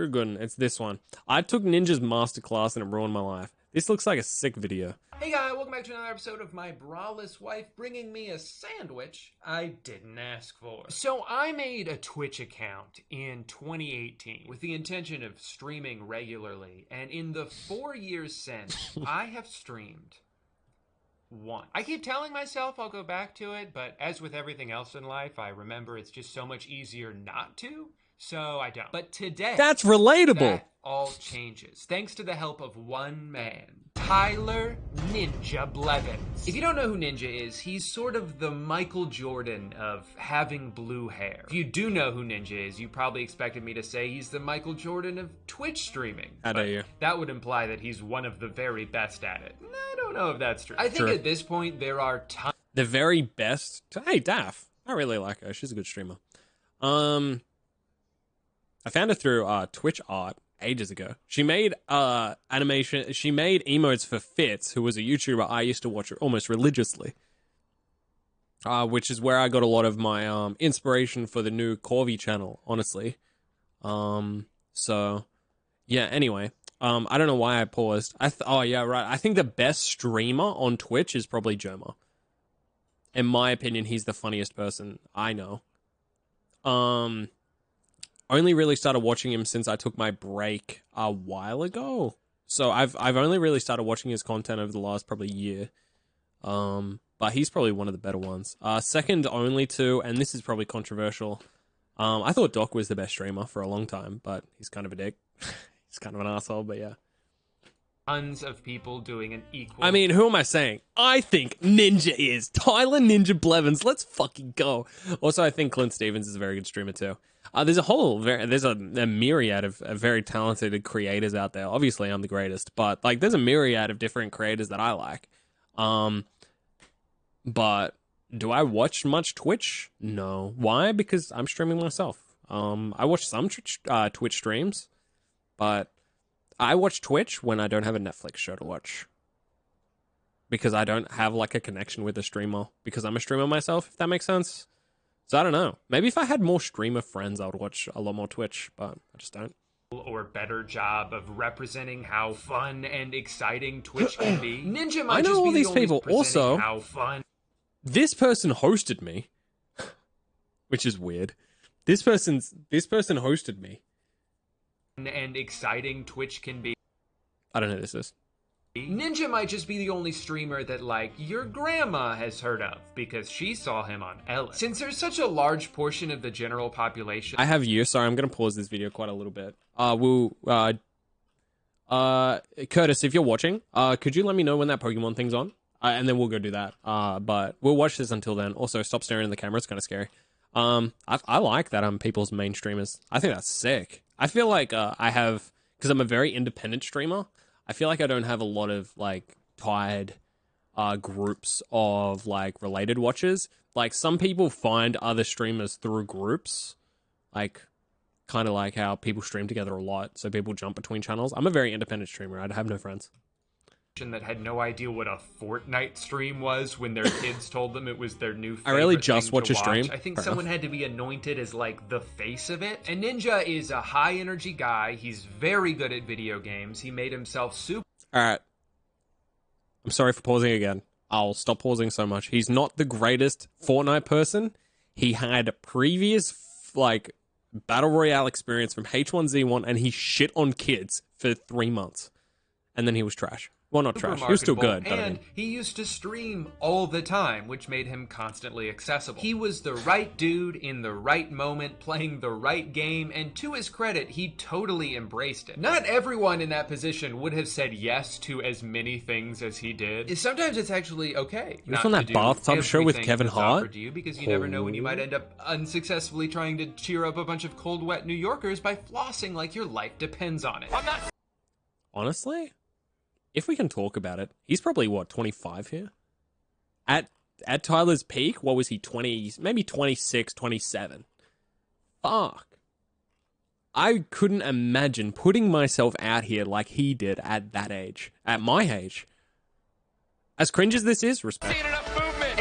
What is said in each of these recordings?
true Gooden. It's this one. I took Ninja's masterclass and it ruined my life. This looks like a sick video. Hey guys, welcome back to another episode of my braless wife bringing me a sandwich I didn't ask for. So I made a Twitch account in 2018 with the intention of streaming regularly, and in the 4 years since, I have streamed once. I keep telling myself I'll go back to it, but as with everything else in life, I remember it's just so much easier not to, so I don't. But today, that's relatable. That all changes thanks to the help of one man, Tyler Ninja Blevins. If you don't know who Ninja is, he's sort of the Michael Jordan of having blue hair. If you do know who Ninja is, you probably expected me to say he's the Michael Jordan of Twitch streaming. How dare you? That would imply that he's one of the very best at it. I don't know if that's true. I think at this point there are tons. The very best. Hey, Daff. I really like her. She's a good streamer. I found her through Twitch art ages ago. She made animation. She made emotes for Fitz, who was a YouTuber I used to watch almost religiously. Which is where I got a lot of my inspiration for the new Corvy channel, honestly. So yeah, anyway. I don't know why I paused. Oh yeah, right. I think the best streamer on Twitch is probably Joma. In my opinion, he's the funniest person I know. Only really started watching him since I took my break a while ago. So I've only really started watching his content over the last probably year. But he's probably one of the better ones. Second only to, and this is probably controversial. I thought Doc was the best streamer for a long time, but he's kind of a dick. He's kind of an asshole, but yeah. Tons of people doing an equal. I mean, who am I saying? I think Ninja is Tyler Ninja Blevins. Let's fucking go. Also, I think Clint Stevens is a very good streamer too. There's a myriad of very talented creators out there. Obviously, I'm the greatest, but like, there's a myriad of different creators that I like. But do I watch much Twitch? No. Why? Because I'm streaming myself. I watch some Twitch streams, but I watch Twitch when I don't have a Netflix show to watch. Because I don't have like a connection with a streamer. Because I'm a streamer myself, if that makes sense. So I don't know. Maybe if I had more streamer friends, I would watch a lot more Twitch, but I just don't. Or better job of representing how fun and exciting Twitch can be. Ninja might I know just all be these the people. Also, how fun. This person hosted me, which is weird. This person hosted me. And exciting Twitch can be. I don't know who this is. Ninja might just be the only streamer that, like, your grandma has heard of because she saw him on Ellen. Since there's such a large portion of the general population. I have you. Sorry, I'm going to pause this video quite a little bit. Curtis, if you're watching, could you let me know when that Pokemon thing's on? And then we'll go do that. But we'll watch this until then. Also, stop staring at the camera. It's kind of scary. I like that I'm people's main streamers. I think that's sick. I feel like I have, because I'm a very independent streamer, I feel like I don't have a lot of like tied groups of like related watchers. Like some people find other streamers through groups, like kind of like how people stream together a lot. So people jump between channels. I'm a very independent streamer. I have no friends. That had no idea what a Fortnite stream was when their kids told them it was their new favorite I really just watch a stream. I think someone had to be anointed as like the face of it. And Ninja is a high energy guy. He's very good at video games. He made himself super. All right. I'm sorry for pausing again. I'll stop pausing so much. He's not the greatest Fortnite person. He had previous like Battle Royale experience from H1Z1 and he shit on kids for 3 months. And then he was trash. Well, not trash. He was still good. But and he used to stream all the time, which made him constantly accessible. He was the right dude in the right moment, playing the right game, and to his credit, he totally embraced it. Not everyone in that position would have said yes to as many things as he did. Sometimes it's actually okay. He was on that bathtub show with Kevin Hart. To you because you never know when you might end up unsuccessfully trying to cheer up a bunch of cold, wet New Yorkers by flossing like your life depends on it. Honestly? If we can talk about it, he's probably, what, 25 here? At Tyler's peak, what was he, 20, maybe 26, 27? Fuck. I couldn't imagine putting myself out here like he did at that age. At my age. As cringe as this is, respect.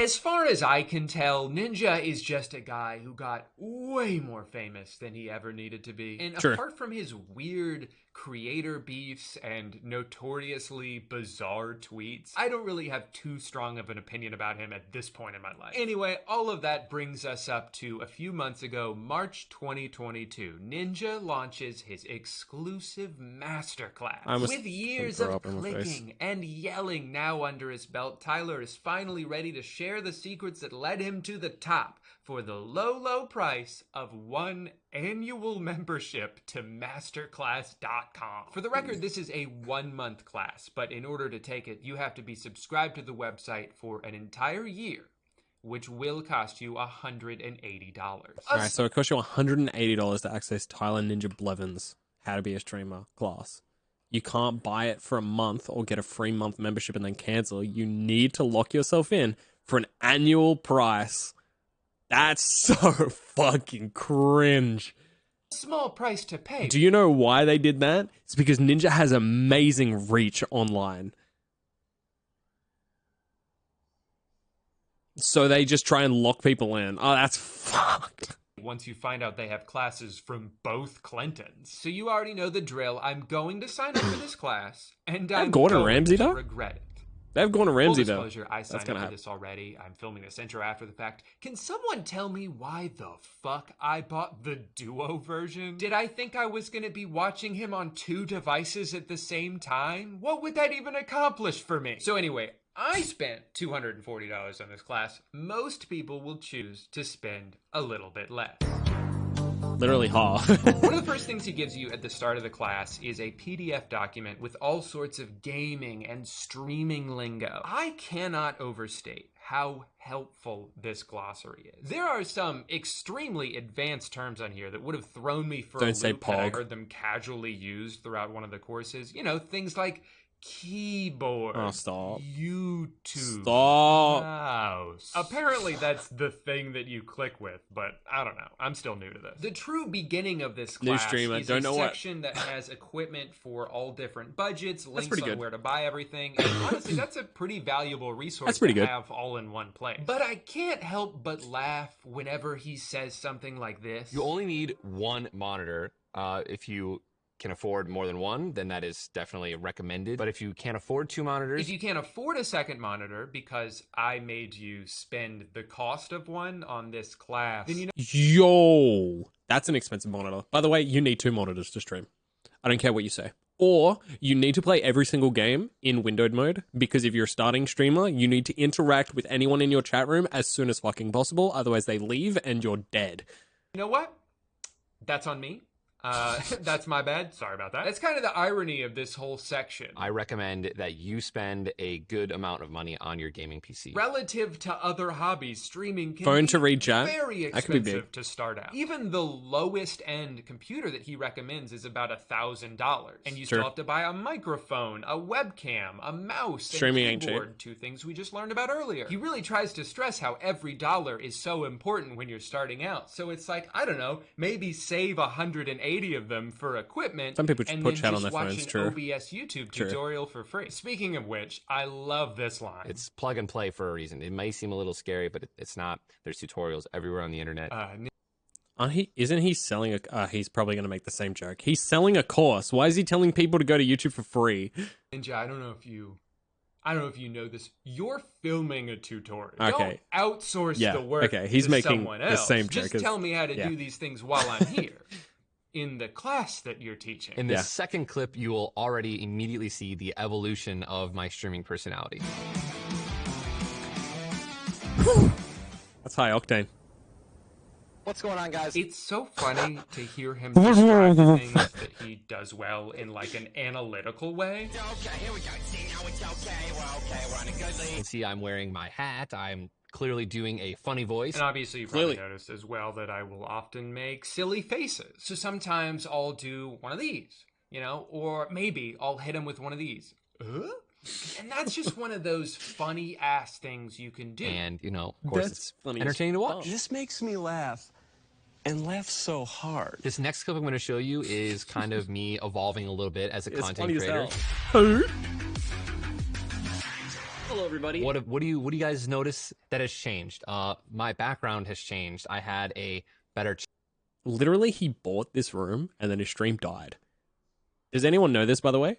As far as I can tell, Ninja is just a guy who got way more famous than he ever needed to be. And Sure. apart from his weird creator beefs and notoriously bizarre tweets, I don't really have too strong of an opinion about him at this point in my life. Anyway, all of that brings us up to a few months ago, March 2022. Ninja launches his exclusive masterclass. With years of clicking and yelling now under his belt, Tyler is finally ready to share the secrets that led him to the top for the low, low price of one annual membership to masterclass.com. For the record, this is a 1-month class, but in order to take it, you have to be subscribed to the website for an entire year, which will cost you $180. All right, so it costs you $180 to access Tyler Ninja Blevins' How to Be a Streamer class. You can't buy it for a month or get a free month membership and then cancel. You need to lock yourself in for an annual price. That's so fucking cringe. Small price to pay. Do you know why they did that? It's because Ninja has amazing reach online. So they just try and lock people in. Oh, that's fucked. Once you find out they have classes from both Clintons. So you already know the drill. I'm going to sign up for this class, and I'm Gordon going Ramsay, to though? regret it. They have Gordon Ramsay, Full though. disclosure, I signed up for this already. I'm filming this intro after the fact. Can someone tell me why the fuck I bought the Duo version? Did I think I was going to be watching him on 2 devices at the same time? What would that even accomplish for me? So anyway, I spent $240 on this class. Most people will choose to spend a little bit less. Literally half. One of the first things he gives you at the start of the class is a PDF document with all sorts of gaming and streaming lingo. I cannot overstate how helpful this glossary is. There are some extremely advanced terms on here that would have thrown me for a loop had I heard them casually used throughout one of the courses. You know, things like keyboard. Oh, stop. YouTube. Stop. Mouse. Apparently that's the thing that you click with, but I don't know. I'm still new to this. The true beginning of this class is a section that has equipment for all different budgets, links on where to buy everything, and honestly, that's a pretty valuable resource to have all in one place. But I can't help but laugh whenever he says something like this. You only need one monitor. If you can afford more than one, then that is definitely recommended. But if you can't afford 2 monitors... If you can't afford a second monitor because I made you spend the cost of one on this class, then you know... Yo! That's an expensive monitor. By the way, you need 2 monitors to stream. I don't care what you say. Or you need to play every single game in windowed mode, because if you're a starting streamer, you need to interact with anyone in your chat room as soon as fucking possible. Otherwise, they leave and you're dead. You know what? That's on me. That's my bad. Sorry about that. That's kind of the irony of this whole section. I recommend that you spend a good amount of money on your gaming PC. Relative to other hobbies, streaming can Phone be to read chat. Very expensive to start out. Even the lowest end computer that he recommends is about $1,000. And you still have to buy a microphone, a webcam, a mouse, streaming and keyboard, 2 things we just learned about earlier. He really tries to stress how every dollar is so important when you're starting out. So it's like, I don't know, maybe save 180 of them for equipment. Some people just put chat on their phones. True. OBS YouTube tutorial for free. Speaking of which, I love this line. It's plug and play for a reason. It may seem a little scary, but it's not. There's tutorials everywhere on the internet. Isn't he selling a... he's probably going to make the same joke. He's selling a course. Why is he telling people to go to YouTube for free? Ninja, I don't know if you know this. You're filming a tutorial. Okay. Don't outsource the work he's to making someone else. The same joke. Just tell me how to do these things while I'm here. In the class that you're teaching. In this second clip, you will already immediately see the evolution of my streaming personality. That's high octane. What's going on, guys? It's so funny to hear him describe things that he does well in like an analytical way. Okay, here we go. See, now it's okay. We're on a good lead. You can see I'm wearing my hat. I'm clearly doing a funny voice. And obviously you probably noticed as well that I will often make silly faces. So sometimes I'll do one of these, you know, or maybe I'll hit him with one of these. And that's just one of those funny ass things you can do. And, you know, of course, it's entertaining to watch. This makes me laugh. And laugh so hard. This next clip I'm going to show you is kind of me evolving a little bit as a content creator. Hello, everybody. What do you guys notice that has changed? My background has changed. I had a better. Literally, he bought this room and then his stream died. Does anyone know this, by the way?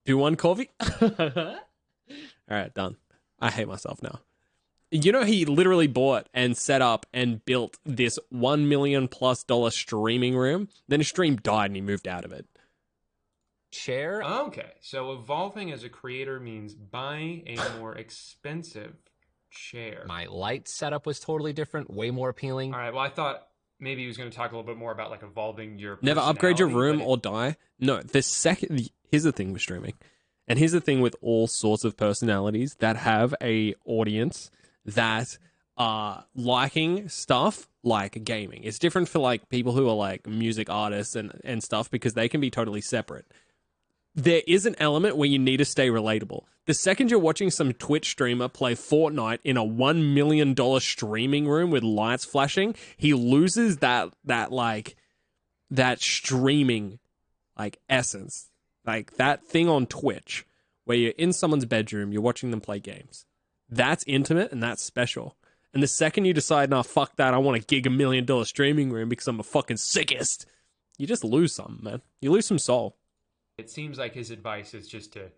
Do one, Corvy? All right, done. I hate myself now. You know, he literally bought and set up and built this $1 million+ streaming room. Then his stream died and he moved out of it. Chair. Okay, so evolving as a creator means buying a more expensive chair. My light setup was totally different, way more appealing. All right, well, I thought maybe he was going to talk a little bit more about like evolving your Never upgrade your personality, room or die. No, here's the thing with streaming. And here's the thing with all sorts of personalities that have a audience that are liking stuff like gaming. It's different for like people who are like music artists and stuff because they can be totally separate. There is an element where you need to stay relatable. The second you're watching some Twitch streamer play Fortnite in a $1 million streaming room with lights flashing, he loses that streaming like essence. Like that thing on Twitch where you're in someone's bedroom, you're watching them play games. That's intimate and that's special. And the second you decide, nah, fuck that, I want to gig $1 million streaming room because I'm a fucking sickest, you just lose something, man. You lose some soul. It seems like his advice is just to,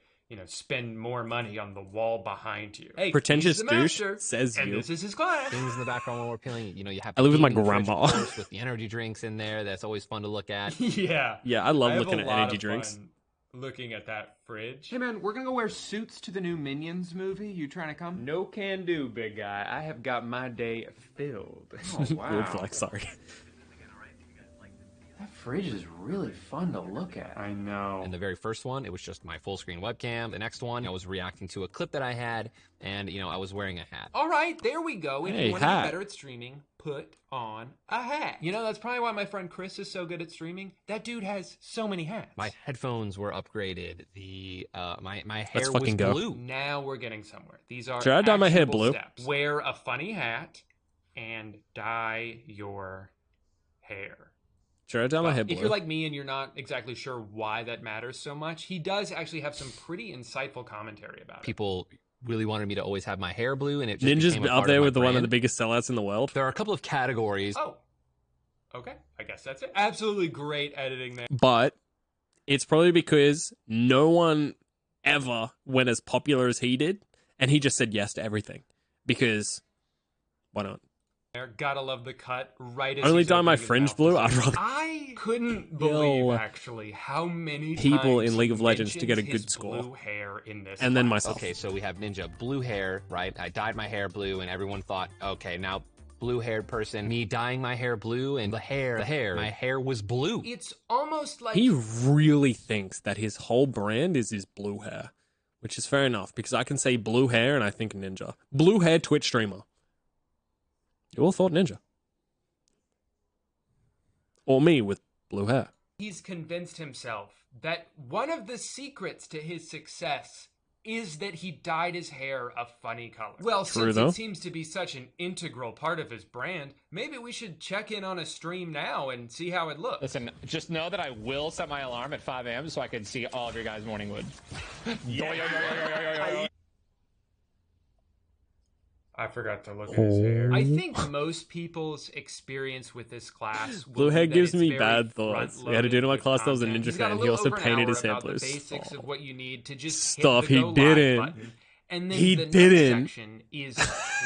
spend more money on the wall behind you. Hey, Pretentious he's the douche master, says and you. this is his class. Things in the background more appealing. You have. I live with my gaming fridge, grandma. of course, with the energy drinks in there. That's always fun to look at. Yeah. Yeah, I love have looking a at lot energy of drinks. fun looking at that fridge. Hey man, we're gonna go wear suits to the new Minions movie. You trying to come? No can do, big guy. I have got my day filled. Oh wow. Weird flex, sorry. That fridge is really fun to look at. I know. And the very first one, it was just my full screen webcam. The next one, I was reacting to a clip that I had, and I was wearing a hat. All right, there we go. If Hey, you want to hat. get better at streaming, put on a hat. That's probably why my friend Chris is so good at streaming. That dude has so many hats. My headphones were upgraded. The my hair was fucking go. blue. Now we're getting somewhere. These are Should I dye my hair actionable blue? steps. Wear a funny hat and dye your hair. Should I dye my hair blue? If you're like me and you're not exactly sure why that matters so much, he does actually have some pretty insightful commentary about it. People really wanted me to always have my hair blue, and it just Ninja's became a up part there of my with one of the brand. biggest sellouts in the world. There are a couple of categories. Oh, okay. I guess that's it. Absolutely great editing there. But it's probably because no one ever went as popular as he did, and he just said yes to everything. Because why not? Gotta love the cut right as Only he's dye my opening his fringe mouth. blue? I'd rather I couldn't believe Yo. actually how many People times in League he of Legends to get a mentions good his score. blue hair in this and then class. myself. Okay, so we have Ninja blue hair, right? I dyed my hair blue, and everyone thought, okay, now blue-haired person, me dyeing my hair blue, and my hair was blue. It's almost like He really thinks that his whole brand is his blue hair, which is fair enough because I can say blue hair and I think Ninja. Blue hair Twitch streamer. You all thought Ninja. Or me with blue hair. he's convinced himself that one of the secrets to his success is that he dyed his hair a funny color. Well, True, since though. it seems to be such an integral part of his brand, maybe we should check in on a stream now and see how it looks. Listen, just know that I will set my alarm at 5 a.m. so I can see all of your guys' morning wood. I forgot to look at his hair. I think most people's experience with this class will Blue be hair that gives it's me very bad thoughts. We had a dude in my front-loaded class that was a with Ninja content. He's got fan. a He little also over an painted hour his hair about the blue. basics of what you need to just Stuff hit he the go live didn't. button. And then He the didn't. next section is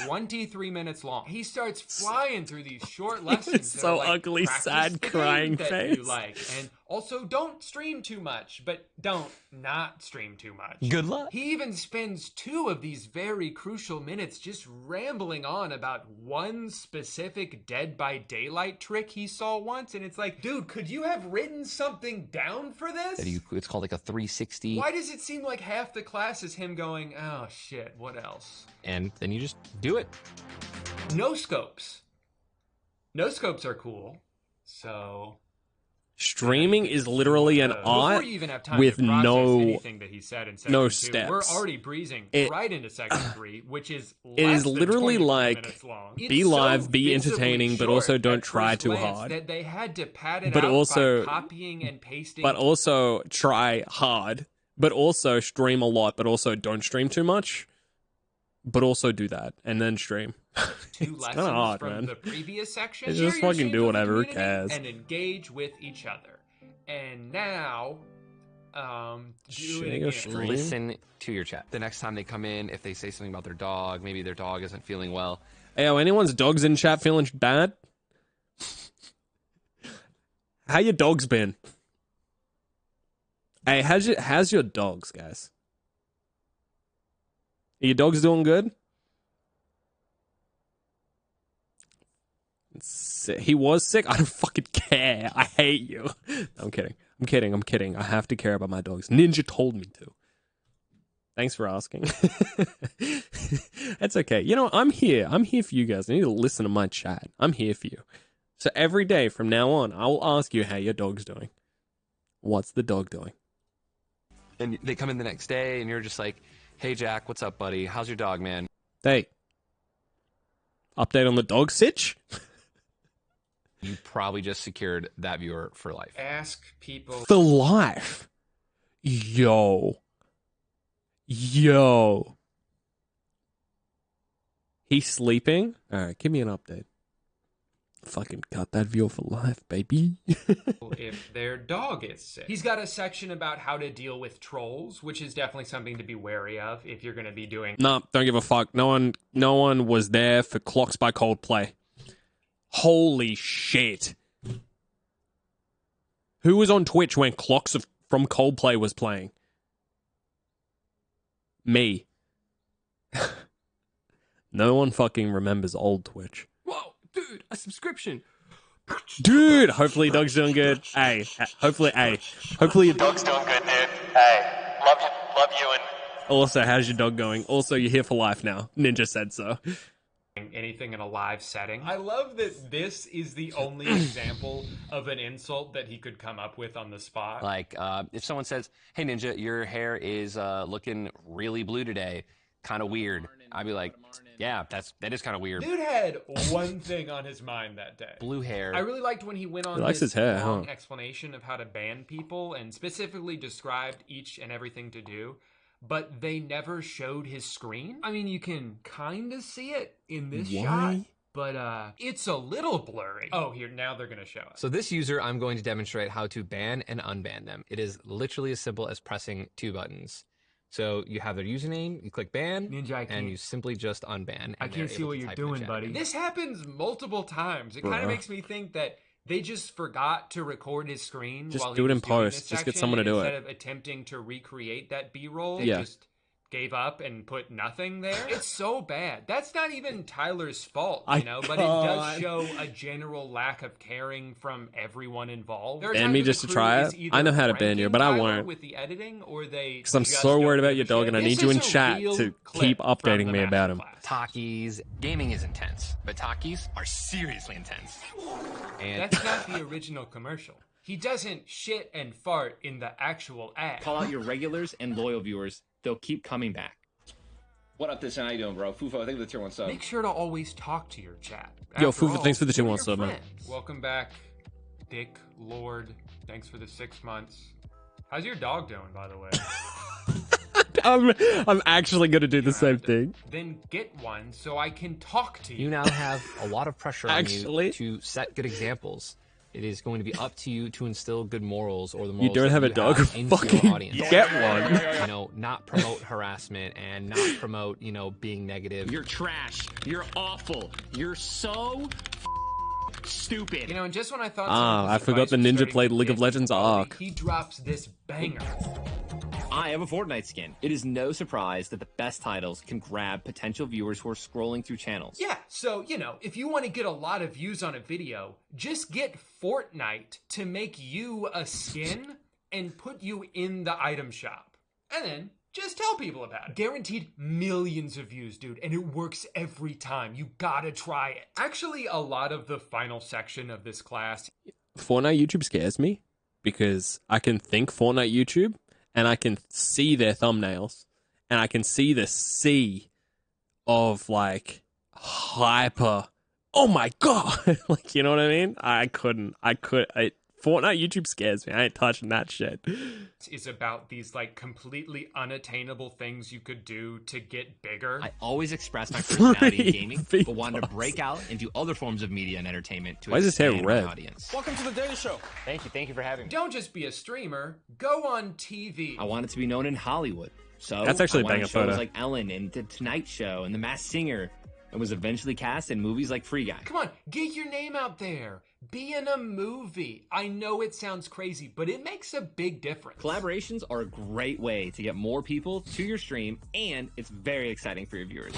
23 minutes long. He starts flying through these short lessons. that so are like, ugly, practice sad, the game crying that face. You like. And also, don't stream too much, but don't not stream too much. Good luck. He even spends 2 of these very crucial minutes just rambling on about one specific Dead by Daylight trick he saw once, and it's like, dude, could you have written something down for this? It's called like a 360. Why does it seem like half the class is him going, oh shit, what else? And then you just do it. No scopes. No scopes are cool. So Streaming is literally an before art you even have time with to process no anything that he said in section no 2, steps. we're already breezing It- right into section 3, which is It less is than literally 23 like, minutes long. be It's live, so be visibly entertaining, but short also don't at try first too glance hard. that they had to pad it But out also- by copying and pasting. But also try hard, but also stream a lot, but also don't stream too much. but also do that and then stream. Two It's lessons kinda hard, from man. the previous section. Just Share your fucking streams do with the whatever, who community cares? And engage with each other. And now, do Share it your again. stream. Listen to your chat. The next time they come in, if they say something about their dog, maybe their dog isn't feeling well. Hey, anyone's dogs in chat feeling bad? How your dogs been? Hey, how's your dogs, guys? Are your dogs doing good? He was sick. I don't fucking care. I hate you. I'm kidding. I'm kidding. I have to care about my dogs. Ninja told me to. Thanks for asking. That's okay. You know, I'm here. I'm here for you guys. I need to listen to my chat. I'm here for you. So every day from now on, I will ask you how your dog's doing. What's the dog doing? And they come in the next day, and you're just like, hey, Jack, what's up, buddy? How's your dog, man? Hey. Update on the dog sitch? You probably just secured that viewer for life. Ask people. For life. Yo. He's sleeping? Alright, give me an update. Fucking got that viewer for life, baby. If their dog is sick. He's got a section about how to deal with trolls, which is definitely something to be wary of if you're going to be doing. Nah, don't give a fuck. No one was there for Clocks by Coldplay. Holy shit. Who was on Twitch when Clocks from Coldplay was playing? Me. No one fucking remembers old Twitch. Whoa, dude, a subscription. Dude, hopefully your dog's doing good. Hopefully your Dog's doing good, dude. Hey, love you, and Also, how's your dog going? Also, you're here for life now. Ninja said so. Anything in a live setting. I love that this is the only example of an insult that he could come up with on the spot. Like, if someone says, hey, Ninja, your hair is looking really blue today, kind of weird. I'd be like, yeah, that is kind of weird. Dude had one thing on his mind that day. Blue hair. I really liked when he went on He likes this his hair, long huh? explanation of how to ban people and specifically described each and everything to do, but they never showed his screen. I mean, you can kind of see it in this shot, but it's a little blurry. Oh, here, now they're going to show us. So this user, I'm going to demonstrate how to ban and unban them. It is literally as simple as pressing 2 buttons. So you have their username, you click ban, Ninja, and you simply just unban. I can't see what you're doing, buddy. This happens multiple times. It kind of makes me think that they just forgot to record his screen Just while do he it in was doing post. this Just get section, someone to do instead it. of attempting to recreate that B-roll, they Yeah. just gave up and put nothing there. It's so bad. That's not even Tyler's fault, I you know, but it does can't. show a general lack of caring from everyone involved. There are Ban times me when the just to crew try is it? either I know how to ban you, pranking but I Tyler won't. with the editing, or they Because I'm just so don't worried about give your a dog, shit. and I This need you is in a chat real to clip keep from updating the me about him. masterclass. Takis, gaming is intense, but Takis are seriously intense. And That's not the original commercial. He doesn't shit and fart in the actual ad. Call out your regulars and loyal viewers. They'll keep coming back. What up, this? How you doing, bro? Fufo, I think the tier 1 sub. Make sure to always talk to your chat. Yo, After Fufu, all, thanks for the they're 2 your months, sub, man. friends. Welcome back, Dick Lord. Thanks for the 6 months. How's your dog doing, by the way? I'm actually gonna do the same thing. Then get one so I can talk to you. you now have a lot of pressure on Actually. you to set good examples. It is going to be up to you to instill good morals, or the You morals don't that have a dog? into your Fucking audience. get one. You know, not promote harassment and not promote, you know, being negative. You're trash. You're awful. You're so stupid. You know, and just when I thought I forgot the ninja played League of Legends Arc. he drops this banger. I have a Fortnite skin. It is no surprise that the best titles can grab potential viewers who are scrolling through channels. Yeah, so, you know, if you want to get a lot of views on a video, just get Fortnite to make you a skin and put you in the item shop. And then just tell people about it. Guaranteed millions of views, dude, and it works every time. You gotta try it. Actually, a lot of the final section of this class... Fortnite YouTube scares me because I can think Fortnite YouTube and I can see their thumbnails and I can see the sea of like hyper. Oh my God. Like, you know what I mean? Fortnite YouTube scares me. I ain't touching that shit. Is about these like completely unattainable things you could do to get bigger. I always expressed my personality in gaming, feet but wanted to lost. break out and do other forms of media and entertainment to Why is his hair expand my red? audience. Welcome to the Daily Show. Thank you for having me. Don't just be a streamer, go on TV. I wanted to be known in Hollywood. So That's actually I a went on banger shows photo. like Ellen and The Tonight Show and The Masked Singer, and was eventually cast in movies like Free Guy. Come on, get your name out there. Be in a movie. I know it sounds crazy, but it makes a big difference. Collaborations are a great way to get more people to your stream, and it's very exciting for your viewers.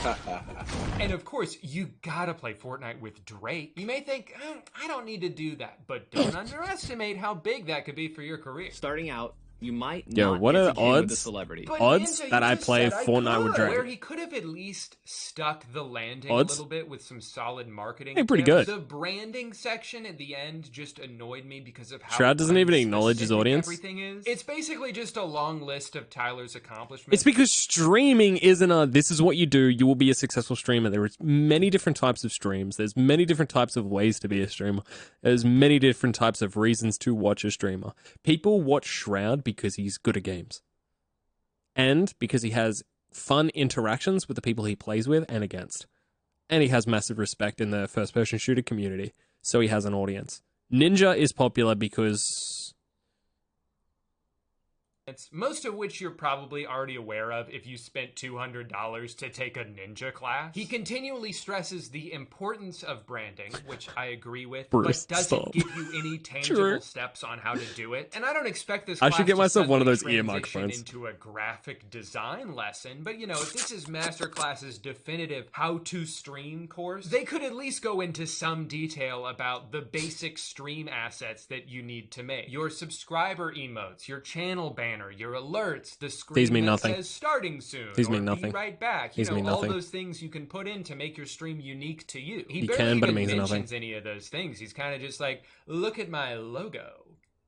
And of course, you gotta play Fortnite with Drake. You may think, I don't need to do that, but don't underestimate how big that could be for your career. Starting out, you might Yo, not what get are to the game with odds? a celebrity. But Odds Ninja, that you I just play said I Fortnite with could. Drake. Where he could have at least stuck the landing Odds? a little bit with some solid marketing. Hey, pretty tips. good. The branding section at the end just annoyed me because of how Shroud doesn't even acknowledge his unspecific audience. Everything is. It's basically just a long list of Tyler's accomplishments. It's because streaming isn't a this is what you do, you will be a successful streamer. There is many different types of streams. There's many different types of ways to be a streamer. There's many different types of reasons to watch a streamer. People watch Shroud because he's good at games. And because he has fun interactions with the people he plays with and against. And he has massive respect in the first-person shooter community. So he has an audience. Ninja is popular because... most of which you're probably already aware of if you spent $200 to take a ninja class. He continually stresses the importance of branding, which I agree with, Bruce, but doesn't stop. give you any tangible True. steps on how to do it. And I don't expect this I class should get to myself one of those suddenly ear transition microphones. into a graphic design lesson, but you know, if this is Masterclass's definitive how to stream course, they could at least go into some detail about the basic stream assets that you need to make. Your subscriber emotes, your channel banner, your alerts, the screen These mean that nothing. says starting soon, These or mean be nothing. right back. These You mean know, all nothing. those things you can put in to make your stream unique to you. He You barely can, but it even means mentions nothing. any of those things. He's kind of just like, look at my logo.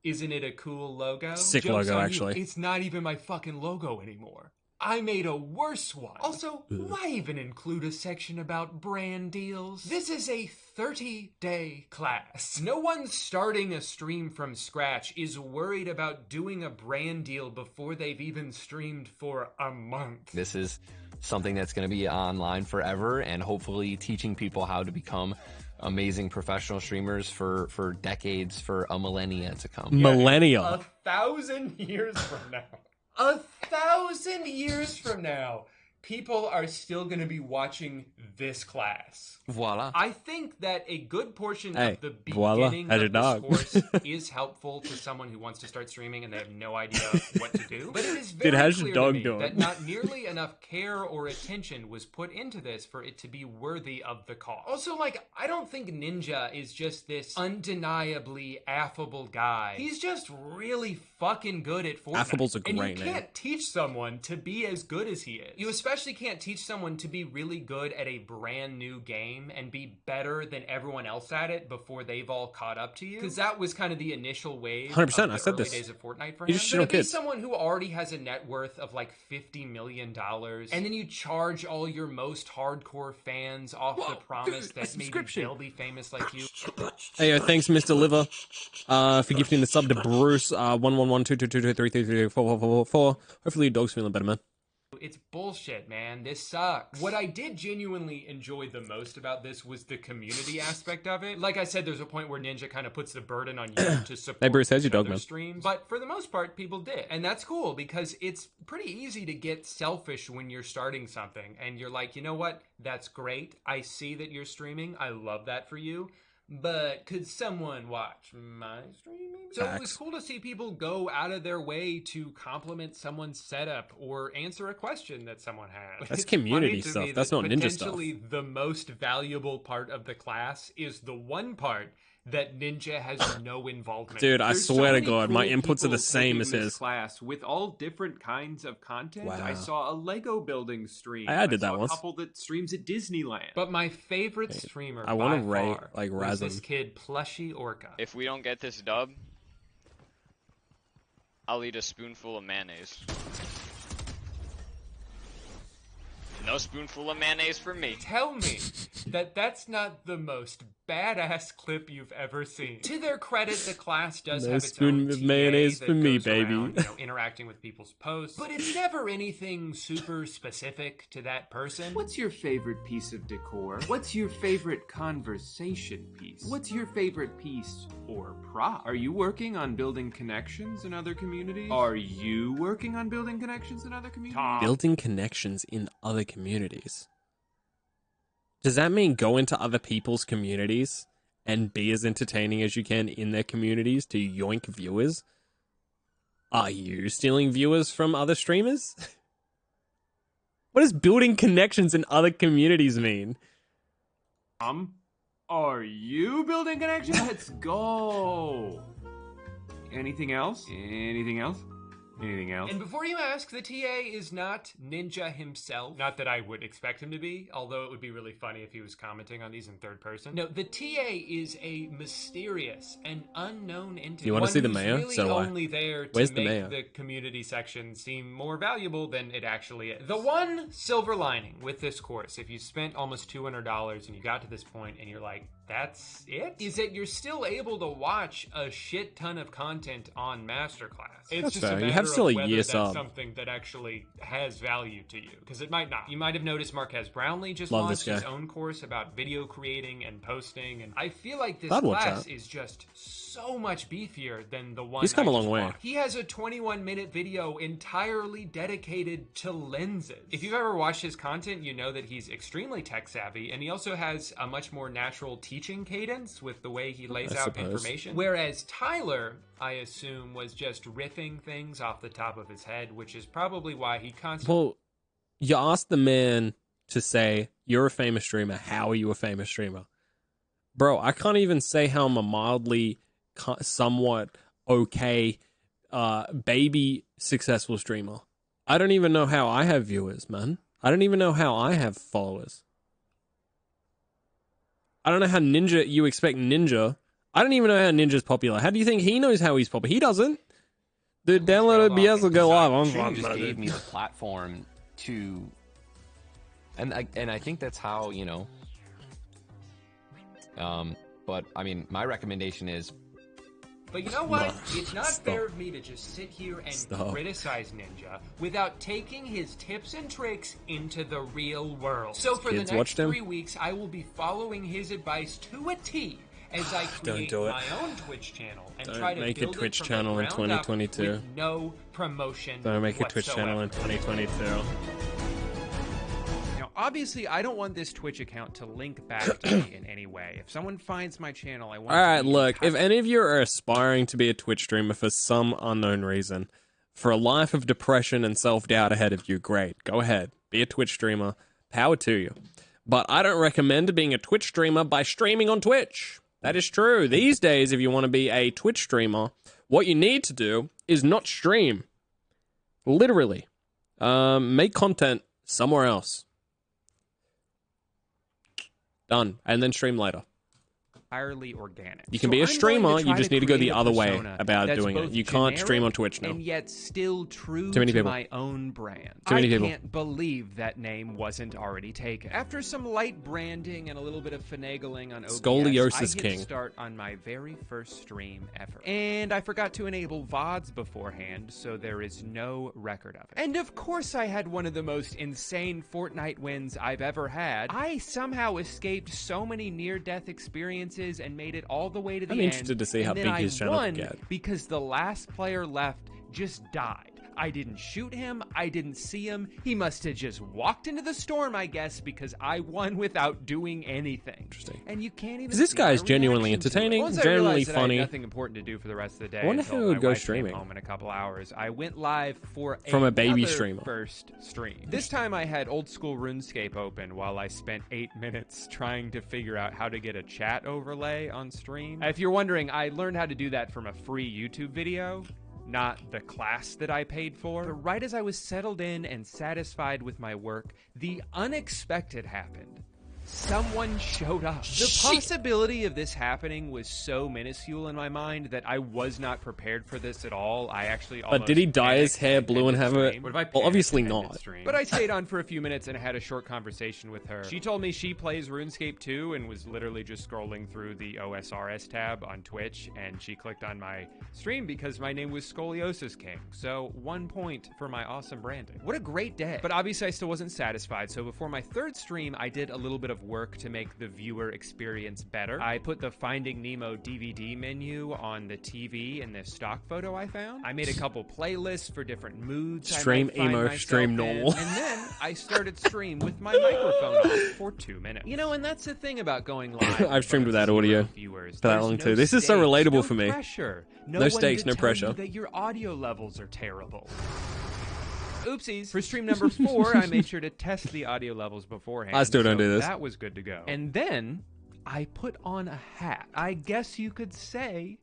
Isn't it a cool logo? Sick Joke's logo, on you. actually. It's not even my fucking logo anymore. I made a worse one. Also, why even include a section about brand deals? This is a 30-day class. No one starting a stream from scratch is worried about doing a brand deal before they've even streamed for a month. This is something that's going to be online forever and hopefully teaching people how to become amazing professional streamers for decades, for a millennia to come. Millennia. 1,000 years from now. 1,000 years from now, people are still going to be watching this class. Voila. I think that a good portion Hey, of the voila, beginning how's your of this dog? course is helpful to someone who wants to start streaming and they have no idea what to do. But it is very Dude, how's your clear dog to me doing? that not nearly enough care or attention was put into this for it to be worthy of the cost. Also, like, I don't think Ninja is just this undeniably affable guy. He's just really fucking good at Fortnite. Affable's a And great you name. can't teach someone to be as good as he is. You especially can't teach someone to be really good at a brand new game and be better than everyone else at it before they've all caught up to you. Because that was kind of the initial wave 100%, of the I said early this. days of Fortnite for You him. just So shit to on be kids. someone who already has a net worth of like $50 million, and then you charge all your most hardcore fans off the promise that maybe they'll be famous like you. Hey, thanks, Mr. Liver, for gifting the sub to Bruce. 111222233344444. Hopefully your dog's feeling better, man. It's bullshit, man. This sucks. What I did genuinely enjoy the most about this was the community aspect of it. Like I said, there's a point where Ninja kind of puts the burden on you to support Hey, Bruce, how's your each dog, other's man? streams. But for the most part, people did. And that's cool because it's pretty easy to get selfish when you're starting something. And you're like, you know what? That's great. I see that you're streaming. I love that for you. But could someone watch my stream? Maybe? So it was cool to see people go out of their way to compliment someone's setup or answer a question that someone had. That's It's community funny to stuff. me That's that not ninja stuff. Potentially the most valuable part of the class is the one part that Ninja has no involvement. Dude, I There's so swear to many God, my cool inputs are the people same taking as this his. class with all different kinds of content. Wow. I saw a Lego building stream. I did that saw once. A couple that streams at Disneyland. But my favorite streamer I wanna by rate, far like, was this Razum. kid Plushy Orca. If we don't get this dub, I'll eat a spoonful of mayonnaise. No spoonful of mayonnaise for me. Tell me that that's not the most badass clip you've ever seen. To their credit, the class does No have its spoon own of TA mayonnaise that for me, goes baby. around, interacting with people's posts, but it's never anything super specific to that person. What's your favorite piece of decor? What's your favorite conversation piece? What's your favorite piece or prop? Are you working on building connections in other communities? Are you working on building connections in other communities? Building connections in other communities. Does that mean go into other people's communities and be as entertaining as you can in their communities to yoink viewers? Are you stealing viewers from other streamers? What does building connections in other communities mean? Are you building connections? Let's go. Anything else? Anything else? Anything else? And before you ask, the TA is not Ninja himself. Not that I would expect him to be, although it would be really funny if he was commenting on these in third person. No, the TA is a mysterious and unknown entity. You want to see the One who's mayor? really So do I. only there to Where's the make mayor? the community section seem more valuable than it actually is. The one silver lining with this course, if you spent almost $200 and you got to this point and you're like, that's it? Is that you're still able to watch a shit ton of content on Masterclass. It's That's just fair. a You matter have still of a whether year that's sub. something that actually has value to you, because it might not. You might have noticed Marquez Brownlee just Love launched this his guy. own course about video creating and posting, and I feel like this I'd watch class that. is just so much beefier than the one He's come I a long just way. watched. He has a 21-minute video entirely dedicated to lenses. If you've ever watched his content, you know that he's extremely tech savvy, and he also has a much more natural teaching cadence with the way he lays I out suppose. information. Whereas Tyler, I assume, was just riffing things off the top of his head, which is probably why he constantly... Well, you asked the man to say, you're a famous streamer. How are you a famous streamer? Bro, I can't even say how I'm a mildly, somewhat okay, baby successful streamer. I don't even know how I have viewers, man. I don't even know how I have followers. I don't know how you expect Ninja. I don't even know how Ninja's popular. How do you think he knows how he's popular? He doesn't. The download OBS will go live. I'm Stream fine. just gave me the platform to, and I think that's how, but I mean, my recommendation is, But you know what? No. It's not Stop. fair of me to just sit here and Stop. criticize Ninja without taking his tips and tricks into the real world. So for the Kids next watched him? 3 weeks, I will be following his advice to a T as I Don't create do it. my own Twitch channel and Don't try to make a build Twitch it from channel the in ground up 2022. with no promotion. Don't make a Twitch channel in whatsoever. 2022. Now, obviously, I don't want this Twitch account to link back to me in any way. If someone finds my channel, I want All it to right, be look, if intact. any of you are aspiring to be a Twitch streamer for some unknown reason, for a life of depression and self-doubt ahead of you, great. Go ahead. Be a Twitch streamer. Power to you. But I don't recommend being a Twitch streamer by streaming on Twitch. That is true. These days, if you want to be a Twitch streamer, what you need to do is not stream. Literally. Make content somewhere else. Done. And then stream later. entirely organic. You can So be a I'm going streamer, try you just need to go create the a other way persona about that's doing it. both You can't stream on generic Twitch now. and yet still true Too many to people. my own brand. Too many I people. can't believe that name wasn't already taken. After some light branding and a little bit of finagling on OBS, Scoliosis I hit King. start on my very first stream ever. And I forgot to enable VODs beforehand, so there is no record of it. And of course I had one of the most insane Fortnite wins I've ever had. I somehow escaped so many near-death experiences and made it all the way to the I'm end. interested to see how and then big I his channel won can get. because the last player left just died. I didn't shoot him. I didn't see him. He must have just walked into the storm, I guess, because I won without doing anything. Interesting. And you can't even. 'Cause this see guy's my genuinely reaction to it. entertaining, Once I generally realized that I had funny. nothing important to do for the rest of the day. I wonder until how it would my go wife came streaming. home in a couple hours. I went live for From a baby another streamer. first stream. This time I had old school RuneScape open while I spent 8 minutes trying to figure out how to get a chat overlay on stream. If you're wondering, I learned how to do that from a free YouTube video, not the class that I paid for. But right as I was settled in and satisfied with my work, the unexpected happened. someone showed up. The possibility of this happening was so minuscule in my mind that I was not prepared for this at all. I actually almost But did he dye his hair blue and have it? What if I Well, obviously panicked not. midstream? But I stayed on for a few minutes and had a short conversation with her. She told me she plays RuneScape too and was literally just scrolling through the OSRS tab on Twitch, and she clicked on my stream because my name was Scoliosis King. So 1 point for my awesome branding. What a great day. But obviously I still wasn't satisfied, so before my third stream, I did a little bit of work to make the viewer experience better. I put the Finding Nemo DVD menu on the TV in this stock photo I found. I made a couple playlists for different moods. Stream emo, stream normal. And then I started stream with my microphone off for 2 minutes. You know, and that's the thing about going live. I've streamed without audio viewers. for that long too. This is so relatable for me. Pressure. No stakes, no pressure. That your audio levels are terrible. Oopsies. For stream number 4, I made sure to test the audio levels beforehand. I still don't do this. That was good to go. And then I put on a hat. I guess you could say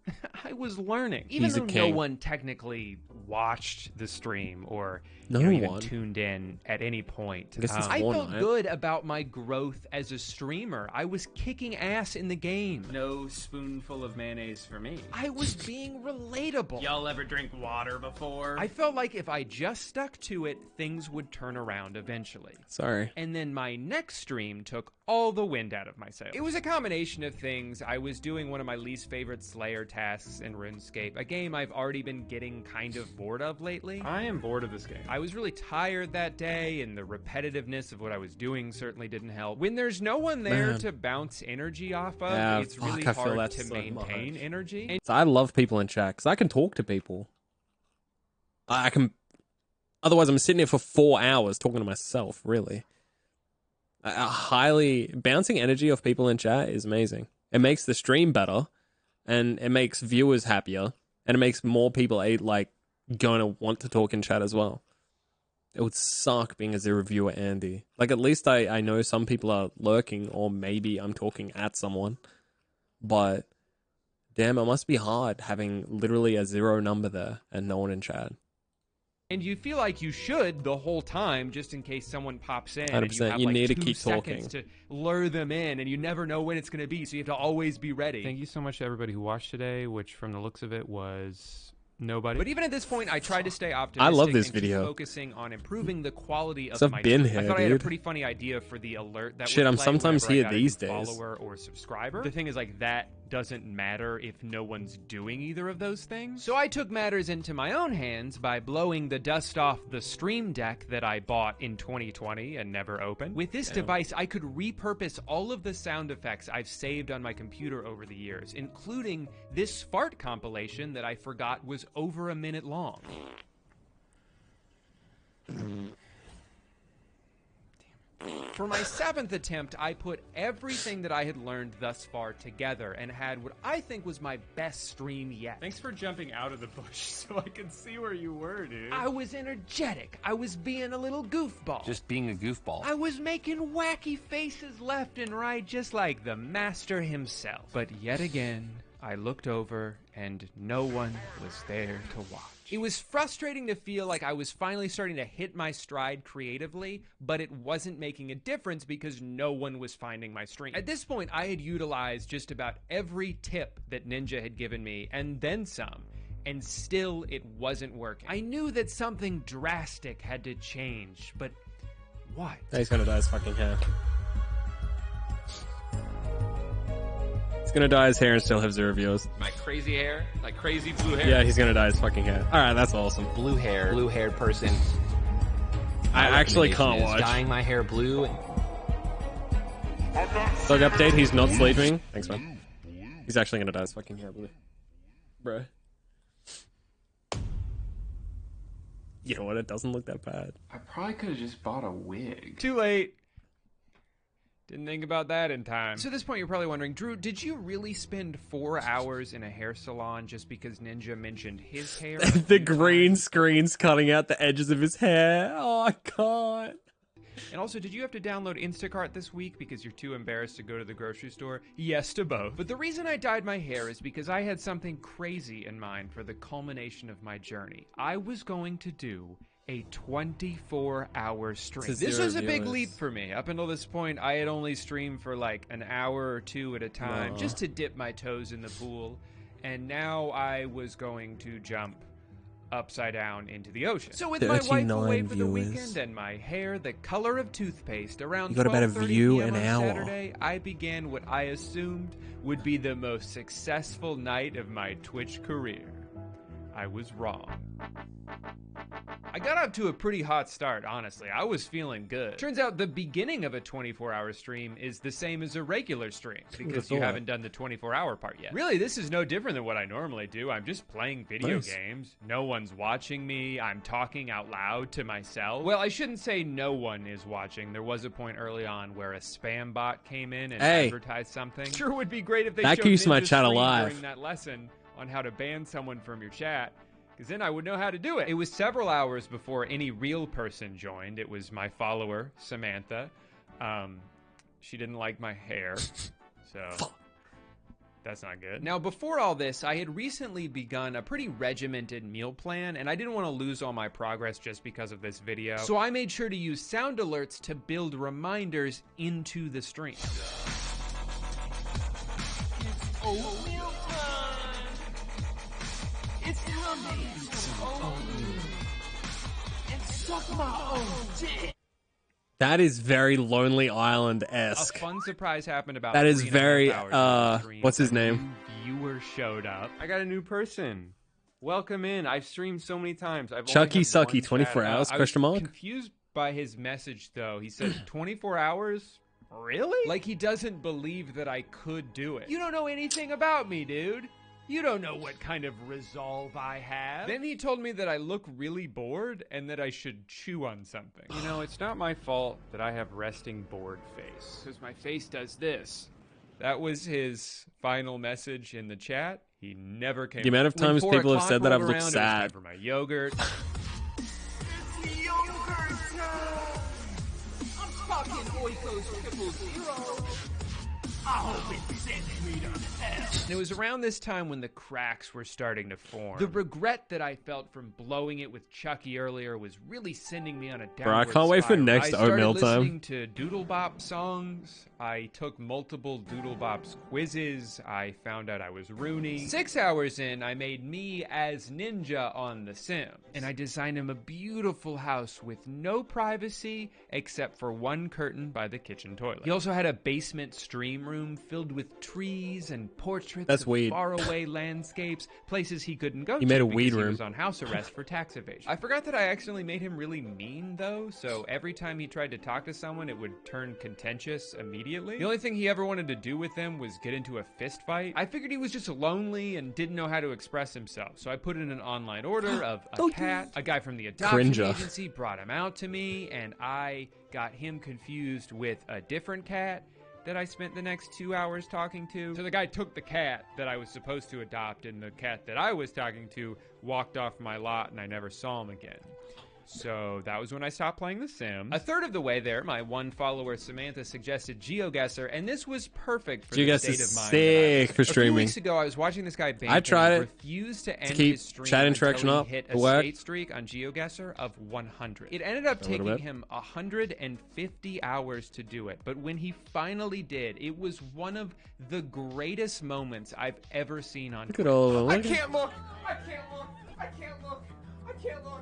I was learning. Even He's a though no king. one technically watched the stream or No even one. tuned in at any point. I guess it's I one felt night. good about my growth as a streamer. I was kicking ass in the game. No spoonful of mayonnaise for me. I was being relatable. Y'all ever drink water before? I felt like if I just stuck to it, things would turn around eventually. Sorry. And then my next stream took all the wind out of my sails. It was a combination of things. I was doing one of my least favorite Slayer tasks in RuneScape, a game I've already been getting kind of bored of lately. I am bored of this game. I was really tired that day, and the repetitiveness of what I was doing certainly didn't help. When there's no one there Man. to bounce energy off of, Yeah, it's fuck, really I feel hard that to so maintain much. energy. And So I love people in chat because I can talk to people. I can. Otherwise, I'm sitting here for 4 hours talking to myself. Really, a highly bouncing energy off people in chat is amazing. It makes the stream better, and it makes viewers happier, and it makes more people going to want to talk in chat as well. It would suck being a zero viewer Andy. Like, at least I know some people are lurking, or maybe I'm talking at someone. But damn, it must be hard having literally a 0 number there and no one in chat. And you feel like you should the whole time, just in case someone pops in. And 100%. you have You like need to 2 keep seconds talking. to lure them in, and you never know when it's going to be, so you have to always be ready. Thank you so much to everybody who watched today, which from the looks of it was nobody. But even at this point, I tried to stay optimistic. I love this and keep video. focusing on improving the quality of So I've my been stream. I here, thought I had a dude. pretty funny idea for the alert that Shit, would I'm play sometimes whenever I here got a these new days. follower or subscriber. The thing is, like, that doesn't matter if no one's doing either of those things. So I took matters into my own hands by blowing the dust off the Stream Deck that I bought in 2020 and never opened. With this device, I could repurpose all of the sound effects I've saved on my computer over the years, including this fart compilation that I forgot was over a minute long. For my 7th attempt, I put everything that I had learned thus far together and had what I think was my best stream yet. Thanks for jumping out of the bush so I could see where you were, dude. I was energetic. I was being a little goofball. Just being a goofball. I was making wacky faces left and right, just like the master himself. But yet again, I looked over and no one was there to watch. It was frustrating to feel like I was finally starting to hit my stride creatively, but it wasn't making a difference because no one was finding my stream. At this point, I had utilized just about every tip that Ninja had given me, and then some, and still it wasn't working. I knew that something drastic had to change, but what? He's gonna dye his fucking hair. He's gonna dye his hair and still have 0 viewers. My crazy hair, like crazy blue hair. Yeah, he's gonna dye his fucking hair. Alright, that's awesome. Blue-haired person. I actually can't Recommendation is watch. Dyeing my hair blue. Bug update, he's not sleeping. Thanks, man. He's actually gonna dye his fucking hair blue. Bro. You know what? It doesn't look that bad. I probably could have just bought a wig. Too late. Didn't think about that in time. So at this point, you're probably wondering, Drew, did you really spend 4 hours in a hair salon just because Ninja mentioned his hair? The green screen's cutting out the edges of his hair. Oh, I can't. And also, did you have to download Instacart this week because you're too embarrassed to go to the grocery store? Yes to both. But the reason I dyed my hair is because I had something crazy in mind for the culmination of my journey. I was going to do a 24-hour stream. To This zero was a big viewers. leap for me. Up until this point, I had only streamed for like an hour or two at a time, just to dip my toes in the pool. And now I was going to jump upside down into the ocean. So with my wife away for the weekend and my hair the color of toothpaste, around 12:30 p.m. on Saturday, I began what I assumed would be the most successful night of my Twitch career. I was wrong. I got up to a pretty hot start, honestly. I was feeling good. Turns out the beginning of a 24-hour stream is the same as a regular stream, because you haven't done the 24-hour part yet. Really, this is no different than what I normally do. I'm just playing video games. No one's watching me. I'm talking out loud to myself. Well, I shouldn't say no one is watching. There was a point early on where a spam bot came in and advertised something. Sure would be great if they showed keeps my Ninja chat Screen alive. during that lesson on how to ban someone from your chat, because then I would know how to do it. It was several hours before any real person joined. It was my follower, Samantha. She didn't like my hair, so that's not good. Now, before all this, I had recently begun a pretty regimented meal plan, and I didn't want to lose all my progress just because of this video. So I made sure to use sound alerts to build reminders into the stream. Oatmeal time. It's time to eat some oatmeal and suck my own dick. That is very Lonely A Island-esque. fun surprise happened about That is 3.5 very, hours into the stream. what's his A name? new viewer showed up. I got a new person. Welcome in. I've streamed so many times. I've Chucky only had Sucky, one 24 shout-out. hours, I question was mark? confused by his message, though. He said 24 hours? Really? Like he doesn't believe that I could do it. You don't know anything about me, dude. You don't know what kind of resolve I have. Then he told me that I look really bored and that I should chew on something. You know, it's not my fault that I have resting bored face. Because my face does this. That was his final message in the chat. He never came. The amount of When times 4 people have o'clock said that rolled I've looked around, it was time sad. for my yogurt. It's yogurt time. I'm talking Oikos 000. I hope it sends me to hell. And it was around this time when the cracks were starting to form. The regret that I felt from blowing it with Chucky earlier was really sending me on a downward Bro, I can't wait for spiral. next I started oatmeal time. listening to Doodle Bop songs. I took multiple Doodle Bops quizzes. I found out I was Rooney. 6 hours in, I made me as Ninja on The Sims. And I designed him a beautiful house with no privacy except for one curtain by the kitchen toilet. He also had a basement stream room filled with trees and portraits That's of weed. faraway landscapes, places he couldn't go He to made a because weed he room. was on house arrest for tax evasion. I forgot that I accidentally made him really mean, though, so every time he tried to talk to someone, it would turn contentious immediately. The only thing he ever wanted to do with them was get into a fist fight. I figured he was just lonely and didn't know how to express himself, so I put in an online order of a cat. A guy from the adoption Cringer. agency brought him out to me, and I got him confused with a different cat that I spent the next 2 hours talking to. So the guy took the cat that I was supposed to adopt, and the cat that I was talking to walked off my lot, and I never saw him again. So that was when I stopped playing The Sims. A third of the way there, my one follower Samantha suggested Geoguesser, and this was perfect for the Geoguesser state is of mind. sick for A few streaming. weeks ago, I was watching this guy bake. I tried and it refused to end keep his stream chat until interaction he up. hit It a worked. state streak on Geoguesser of 100. It ended up A little taking bit. him 150 hours to do it, but when he finally did, it was one of the greatest moments I've ever seen on Look Twitch. at all the I look. can't look. I can't look. I can't look. I can't look.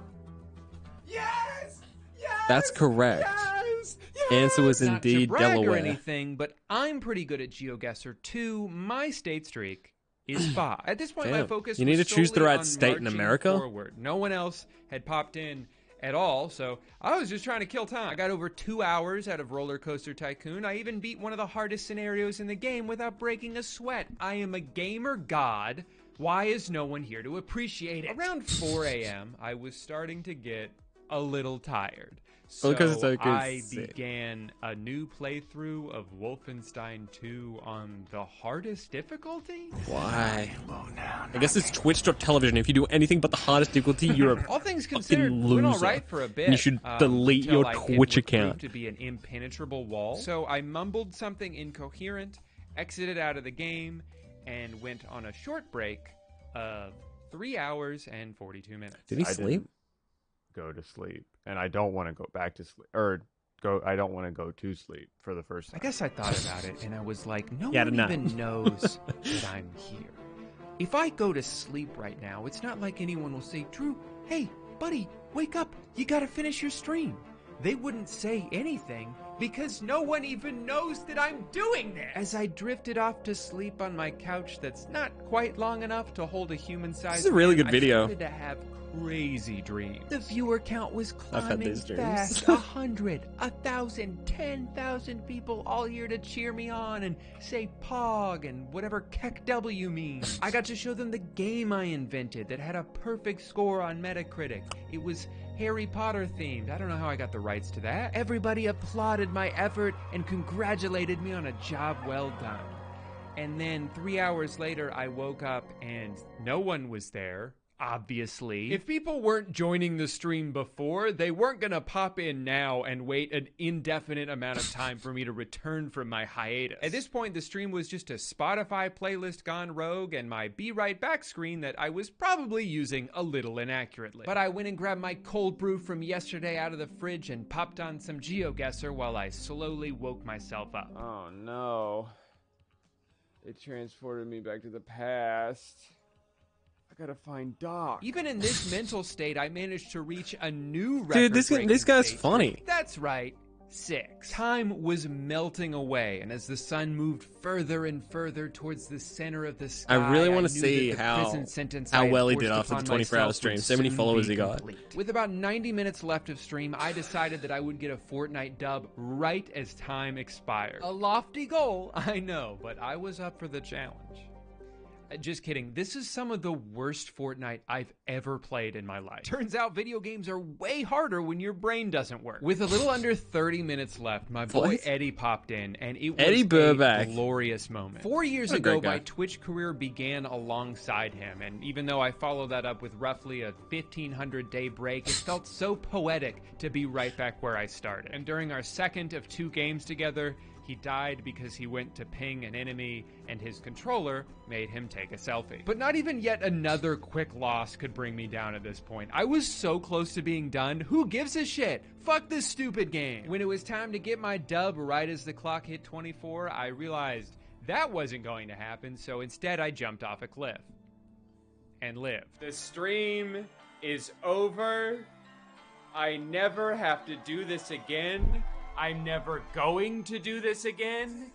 Yes. Yes. That's correct. Yes. Answer was Not to indeed brag Delaware. or anything, but I'm pretty good at Geoguesser too. My state streak is 5. At this point, my Damn. focus You need was to choose the solely right on state in marching America? forward. No one else had popped in at all, so I was just trying to kill time. I got over 2 hours out of Roller Coaster Tycoon. I even beat one of the hardest scenarios in the game without breaking a sweat. I am a gamer god. Why is no one here to appreciate it? Around 4 a.m., I was starting to get a little tired. So because it's so good. I began a new playthrough of Wolfenstein 2 on the hardest difficulty. Why? I guess it's Twitch.television. If you do anything but the hardest difficulty, you're a All things fucking considered, loser. went all right for a bit. And you should delete until your I hit Twitch what proved account. to be an impenetrable wall. So I mumbled something incoherent, exited out of the game, and went on a short break of 3 hours and 42 minutes. Did he sleep? go to sleep, and I don't want to go back to sleep, or I don't want to go to sleep for the first time. I guess I thought about it, and I was like, no Yeah, one no. even knows that I'm here. If I go to sleep right now, it's not like anyone will say, Drew, hey, buddy, wake up. You gotta finish your stream. They wouldn't say anything because no one even knows that I'm doing this. As I drifted off to sleep on my couch that's not quite long enough to hold a human-sized This is a really man, good video. I started to have crazy dreams. The viewer count was I've had climbing these dreams. fast. 100, 1,000, 10,000 people all here to cheer me on and say pog and whatever KEKW means. I got to show them the game I invented that had a perfect score on Metacritic. It was Harry Potter themed. I don't know how I got the rights to that. Everybody applauded my effort and congratulated me on a job well done. And then 3 hours later, I woke up and no one was there. Obviously. If people weren't joining the stream before, they weren't gonna pop in now and wait an indefinite amount of time for me to return from my hiatus. At this point, the stream was just a Spotify playlist gone rogue and my Be Right Back screen that I was probably using a little inaccurately. But I went and grabbed my cold brew from yesterday out of the fridge and popped on some Geoguesser while I slowly woke myself up. Oh no. It transported me back to the past. I gotta find Doc. Even in this mental state, I managed to reach a new record. Dude, this guy's funny. That's right. 6. Time was melting away, and as the sun moved further and further towards the center of the sky, I really want knew to that see the prison sentence I how had well he forced did after the upon 24-hour myself stream. would So many soon followers be he got. complete. With about 90 minutes left of stream, I decided that I would get a Fortnite dub right as time expired. A lofty goal, I know, but I was up for the challenge. Just kidding. This is some of the worst Fortnite I've ever played in my life. Turns out video games are way harder when your brain doesn't work. With a little under 30 minutes left, my boy Eddie popped in, and it was Eddie a Burback. glorious moment. 4 years What a ago, great guy. my Twitch career began alongside him, and even though I followed that up with roughly a 1,500-day break, it felt so poetic to be right back where I started. And during our second of 2 games together, he died because he went to ping an enemy and his controller made him take a selfie. But not even yet another quick loss could bring me down at this point. I was so close to being done. Who gives a shit? Fuck this stupid game. When it was time to get my dub right as the clock hit 24, I realized that wasn't going to happen, so instead I jumped off a cliff and lived. The stream is over. I never have to do this again. I'm never going to do this again.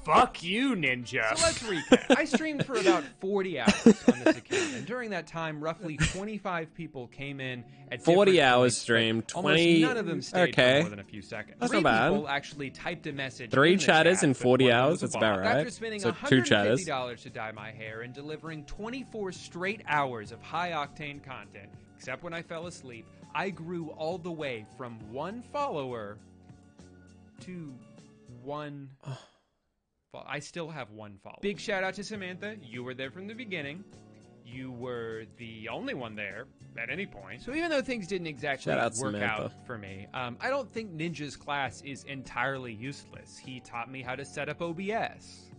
Fuck you, Ninja. So let's recap. I streamed for about 40 hours on this account, and during that time, roughly 25 people came in at 40 hours points, but streamed, almost 20 none of them stayed okay. for more than a few seconds. That's 3 not bad. people actually typed a message 3 in the chatters chat, in but 40 one of them hours, was a that's about bot. right. After spending So 2 chatters. $150 to dye my hair and delivering 24 straight hours of high-octane content, except when I fell asleep, I grew all the way from 1 follower to 1... I still have 1 follower. Big shout out to Samantha. You were there from the beginning. You were the only one there at any point. So even though things didn't exactly Shout out work Samantha. out for me, I don't think Ninja's class is entirely useless. He taught me how to set up OBS.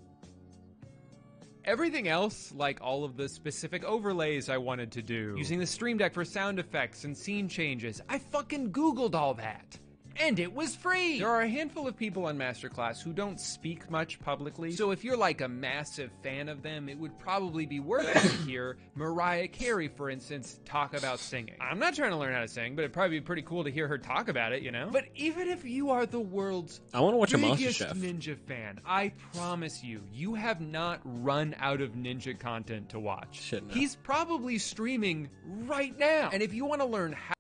Everything else, like all of the specific overlays I wanted to do, using the Stream Deck for sound effects and scene changes, I fucking Googled all that. And it was free! There are a handful of people on Masterclass who don't speak much publicly, so if you're like a massive fan of them, it would probably be worth it to hear Mariah Carey, for instance, talk about singing. I'm not trying to learn how to sing, but it'd probably be pretty cool to hear her talk about it, you know? But even if you are the world's I want to watch a biggest MasterChef. Ninja fan, I promise you, you have not run out of Ninja content to watch. Shit, no. He's probably streaming right now. And if you want to learn how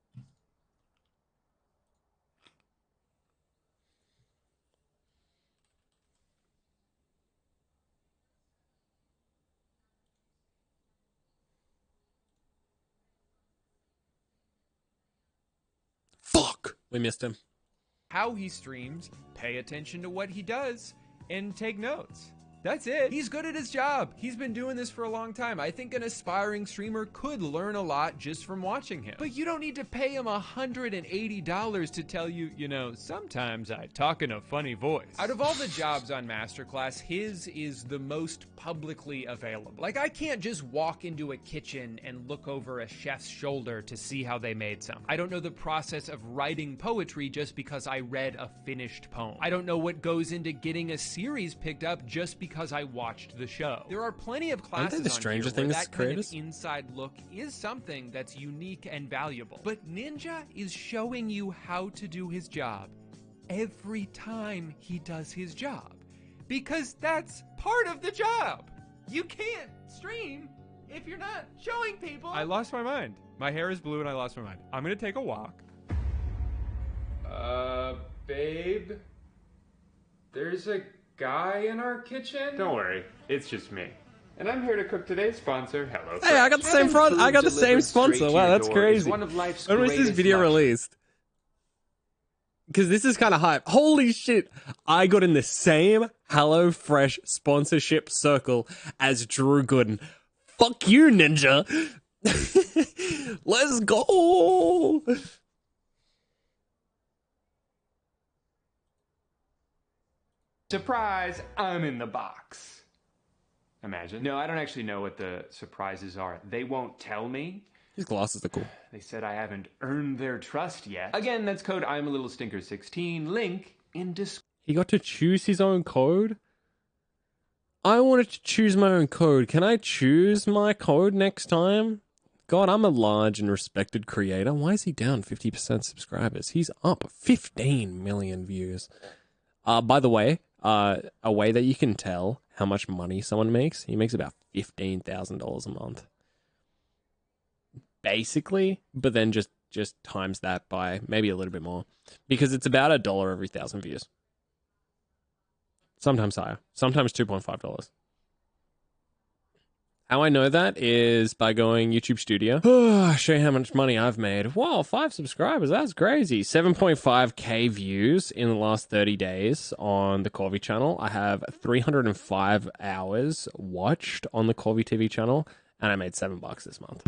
Fuck! We missed him. how he streams, pay attention to what he does, and take notes. That's it. He's good at his job. He's been doing this for a long time. I think an aspiring streamer could learn a lot just from watching him. But you don't need to pay him $180 to tell you, you know, sometimes I talk in a funny voice. Out of all the jobs on Masterclass, his is the most publicly available. Like, I can't just walk into a kitchen and look over a chef's shoulder to see how they made something. I don't know the process of writing poetry just because I read a finished poem. I don't know what goes into getting a series picked up just because I watched the show. There are plenty of classes the Stranger on here where Things that kind creators? of inside look is something that's unique and valuable. But Ninja is showing you how to do his job every time he does his job. Because that's part of the job. You can't stream if you're not showing people. I lost my mind. My hair is blue and I lost my mind. I'm gonna take a walk. Babe? There's a guy in our kitchen? Don't worry, it's just me. And I'm here to cook today's sponsor, Hello. Hey, I got the same front. I got the same sponsor. Wow, that's crazy. One of life's when was this video released? Because this is kind of hype. Holy shit! I got in the same HelloFresh sponsorship circle as Drew Gooden. Fuck you, Ninja. Let's go. Surprise, I'm in the box. Imagine. No, I don't actually know what the surprises are. They won't tell me. His glasses are cool. They said I haven't earned their trust yet. Again, that's code I'm a little stinker 16. Link in description. He got to choose his own code? I wanted to choose my own code. Can I choose my code next time? God, I'm a large and respected creator. Why is he down 50% subscribers? He's up 15 million views. By the way, a way that you can tell how much money someone makes, he makes about $15,000 a month. Basically, but then just times that by maybe a little bit more. Because it's about $1 every 1,000 views. Sometimes higher. Sometimes $2.5. How I know that is by going YouTube Studio. Show you how much money I've made. Wow, 5 subscribers. That's crazy. 7.5k views in the last 30 days on the Corvy channel. I have 305 hours watched on the Corvy TV channel, and I made $7 this month.